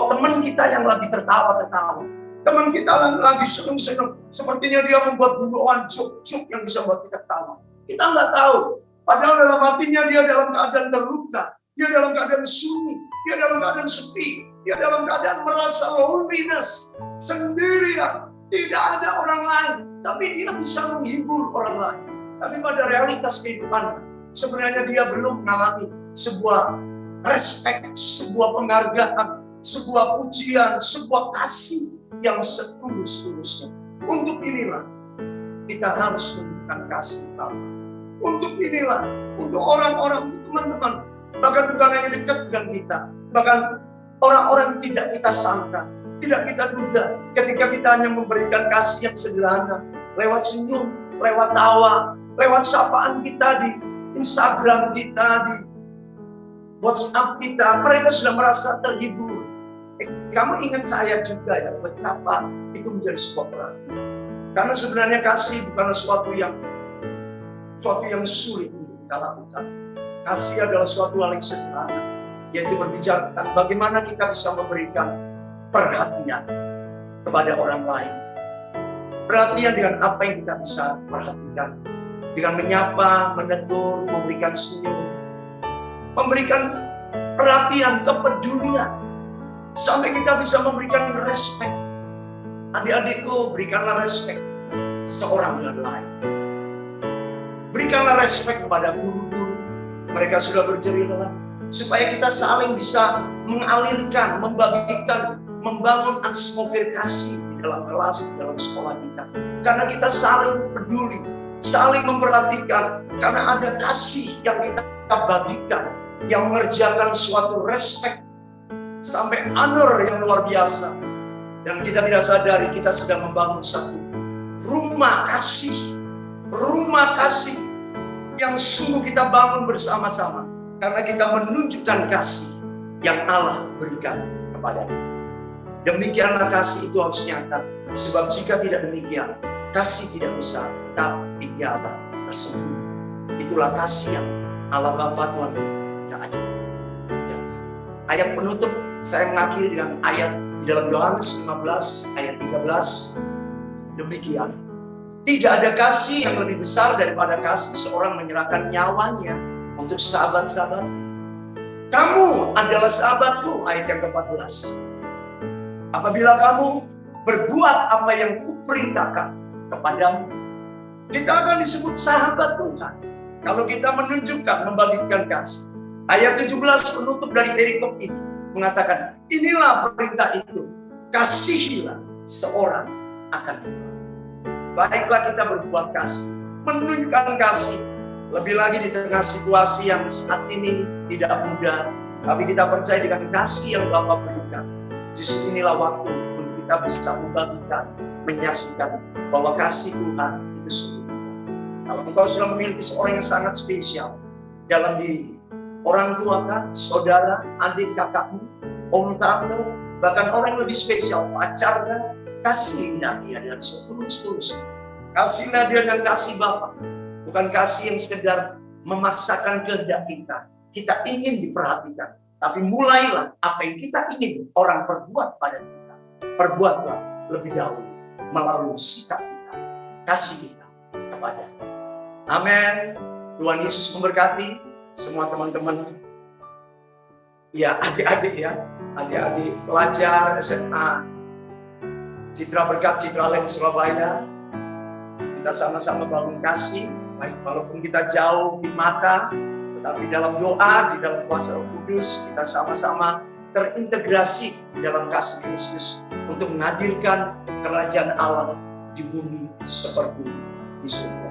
teman kita yang lagi tertawa-tertawa, teman kita yang lagi senang-senang, sepertinya dia membuat buruan joke-joke yang bisa membuat kita tawa. Kita nggak tahu, padahal dalam hatinya dia dalam keadaan terluka, dia dalam keadaan sunyi, dia dalam keadaan sepi, dia dalam keadaan merasa loneliness, sendirian, tidak ada orang lain, tapi dia bisa menghibur orang lain. Tapi pada realitas kehidupannya, sebenarnya dia belum mengalami sebuah respect, sebuah penghargaan, sebuah pujian, sebuah kasih yang setulus-tulusnya. Untuk inilah kita harus menunjukkan kasih utama. Untuk inilah, untuk orang-orang, untuk teman-teman, bahkan bukan hanya dekat dengan kita, bahkan orang-orang tidak kita sangka, tidak kita duga, ketika kita hanya memberikan kasih yang sederhana, lewat senyum, lewat tawa, lewat sapaan kita di Instagram kita, di WhatsApp kita, mereka sudah merasa terhibur. Kamu ingat saya juga ya, betapa itu menjadi sebuah perhatian. Karena sebenarnya kasih bukanlah suatu yang sulit untuk kita lakukan. Kasih adalah suatu hal yang sederhana, yaitu berbicara tentang bagaimana kita bisa memberikan perhatian kepada orang lain. Perhatian dengan apa yang kita bisa perhatikan. Dengan menyapa, menegur, memberikan senyum. Memberikan perhatian, kepedulian. Sampai kita bisa memberikan respect. Adik-adikku, berikanlah respect seorang dengan lain. Berikanlah respect kepada guru-guru. Mereka sudah berjerila. Supaya kita saling bisa mengalirkan, membagikan, membangun atmosfer kasih di dalam kelas, di dalam sekolah kita. Karena kita saling peduli. saling memperhatikan, karena ada kasih yang kita bagikan, yang mengerjakan suatu respect sampai honor yang luar biasa. Dan kita tidak sadari kita sedang membangun satu rumah kasih yang sungguh kita bangun bersama-sama, karena kita menunjukkan kasih yang Allah berikan kepada kita. Demikianlah kasih itu harus nyata, sebab jika tidak demikian, kasih tidak bisa tetap tinggal tersembunyi. Itulah kasih yang Allah Bapa Tuhan kita ajarkan. Ayat penutup saya mengakhiri dengan ayat di dalam Yohanes 15 ayat 13. Demikian, tidak ada kasih yang lebih besar daripada kasih seorang menyerahkan nyawanya untuk sahabat-sahabat. Kamu adalah sahabatku, ayat yang ke-14. Apabila kamu berbuat apa yang kuperintahkan kepadamu, kita akan disebut sahabat Tuhan. Kalau kita menunjukkan, membagikan kasih. Ayat 17 penutup dari perikop ini mengatakan, inilah perintah itu, kasihilah seorang akan Tuhan. Baiklah kita berbuat kasih, menunjukkan kasih. Lebih lagi di tengah situasi yang saat ini tidak mudah, tapi kita percaya dengan kasih yang Bapa berikan. Justru inilah waktu untuk kita bisa membagikan, menyaksikan bahwa kasih Tuhan itu sungguh. Kalau engkau sudah memiliki seorang yang sangat spesial dalam diri, orang tua kan, saudara, adik kakakmu, om tante, bahkan orang yang lebih spesial, pacar kan, kasihlah dia dengan setulus-tulus. Kasihlah dia dengan kasih Bapa. Bukan kasih yang sekedar memaksakan kehendak kita. Kita ingin diperhatikan. Tapi mulailah apa yang kita ingin orang perbuat pada kita. Perbuatlah lebih dahulu melalui sikap kita, kasih kita kepada. Amin. Tuhan Yesus memberkati semua teman-teman. Ya, adik-adik ya. Adik-adik pelajar SMA Citra Berkat Citra Leng Surabaya. Kita sama-sama bangun kasih, baik walaupun kita jauh di mata, tetapi dalam doa, di dalam kuasa Roh Kudus, kita sama-sama terintegrasi di dalam kasih Kristus untuk menghadirkan kerajaan Allah di bumi seperti di surga.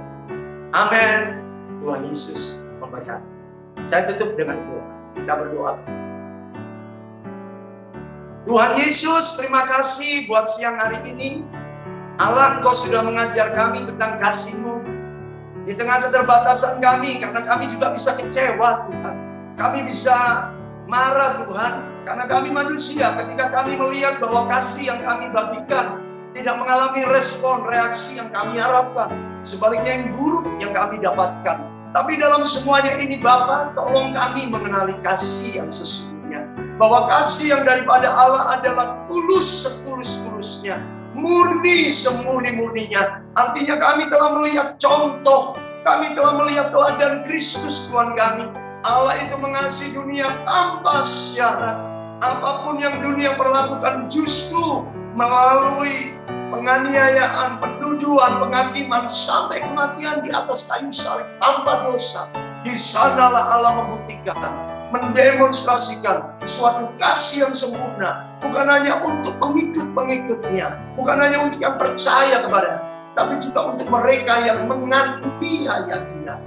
Amin. Tuhan Yesus memberkati. Saya tutup dengan doa. Kita berdoa. Tuhan Yesus, terima kasih buat siang hari ini. Allah, Engkau sudah mengajar kami tentang kasih-Mu. Di tengah keterbatasan kami, karena kami juga bisa kecewa, Tuhan. Kami bisa marah, Tuhan, karena kami manusia. Ketika kami melihat bahwa kasih yang kami bagikan tidak mengalami respon, reaksi yang kami harapkan. Sebaliknya yang buruk yang kami dapatkan. Tapi dalam semuanya ini, Bapa, tolong kami mengenali kasih yang sesungguhnya. Bahwa kasih yang daripada Allah adalah tulus setulus-tulusnya. Murni semurni-murninya. Artinya kami telah melihat contoh, kami telah melihat teladan Kristus Tuhan kami. Allah itu mengasihi dunia tanpa syarat. Apapun yang dunia perlakukan justru melalui penganiayaan, penduduhan, penghakiman sampai kematian di atas kayu salib tanpa dosa. Di sanalah Allah membuktikan, mendemonstrasikan suatu kasih yang sempurna. Bukan hanya untuk pengikut-pengikutnya, bukan hanya untuk yang percaya kepada, tapi juga untuk mereka yang menganiaya dia,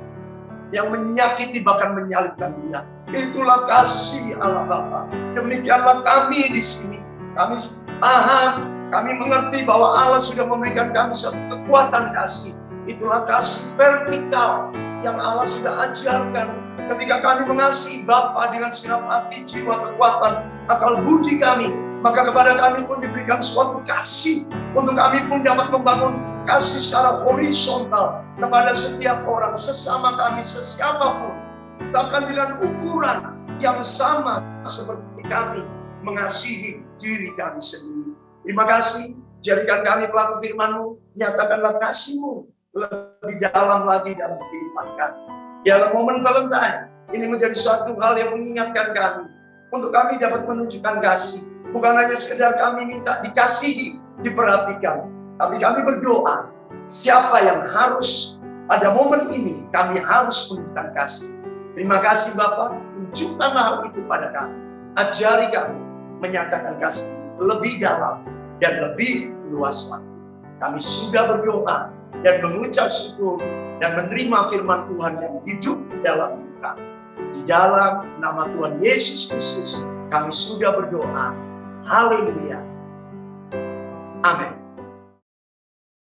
yang menyakiti bahkan menyalibkan dia. Itulah kasih Allah Bapa. Demikianlah kami di sini. Kami paham, kami mengerti bahwa Allah sudah memberikan kami satu kekuatan kasih. Itulah kasih vertikal yang Allah sudah ajarkan. Ketika kami mengasihi Bapa dengan segenap hati, jiwa, kekuatan, akal budi kami, maka kepada kami pun diberikan suatu kasih untuk kami pun dapat membangun kasih secara horizontal kepada setiap orang, sesama kami, sesiapapun, bahkan dengan ukuran yang sama seperti kami mengasihi diri kami sendiri. Terima kasih, jadikan kami pelaku firman-Mu, nyatakanlah kasih-Mu lebih dalam lagi dan dilimpahkan. Dalam momen Valentine, ini menjadi suatu hal yang mengingatkan kami untuk kami dapat menunjukkan kasih. Bukan hanya sekedar kami minta dikasihi, diperhatikan, tapi kami berdoa, siapa yang harus pada momen ini kami harus menunjukkan kasih. Terima kasih Bapak, tunjukkanlah hal itu pada kami. Ajari kami menyatakan kasih lebih dalam dan lebih luas lagi. Kami sudah berdoa dan mengucap syukur dan menerima firman Tuhan yang hidup dalam kita. Di dalam nama Tuhan Yesus Kristus kami sudah berdoa. Haleluya. Amin.